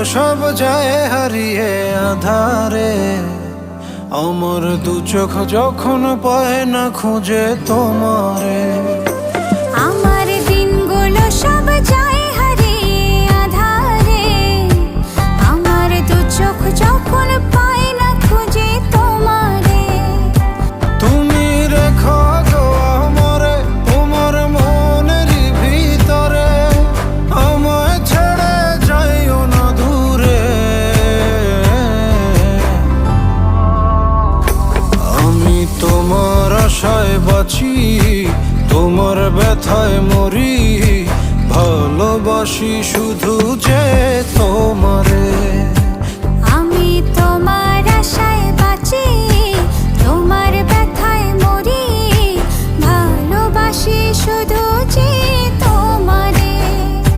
সব যায় হারিয়ে আধারে। আমার দু চোখ যখন পায় না খুঁজে তোমারে। আমার দিনগুলো সব যায় হারিয়ে আধারে। আমার দু চোখ যখন পায় না খুঁজে তোমারে। তুমি রেখো গো আমারে তোমার মনের ভিতরে, আমায় ছেড়ে যাইও না দূরে। আমি তোমার আশায় বাঁচি, তোমার ব্যথায় মরি, ভালোবাসি শুধু যে তোমার।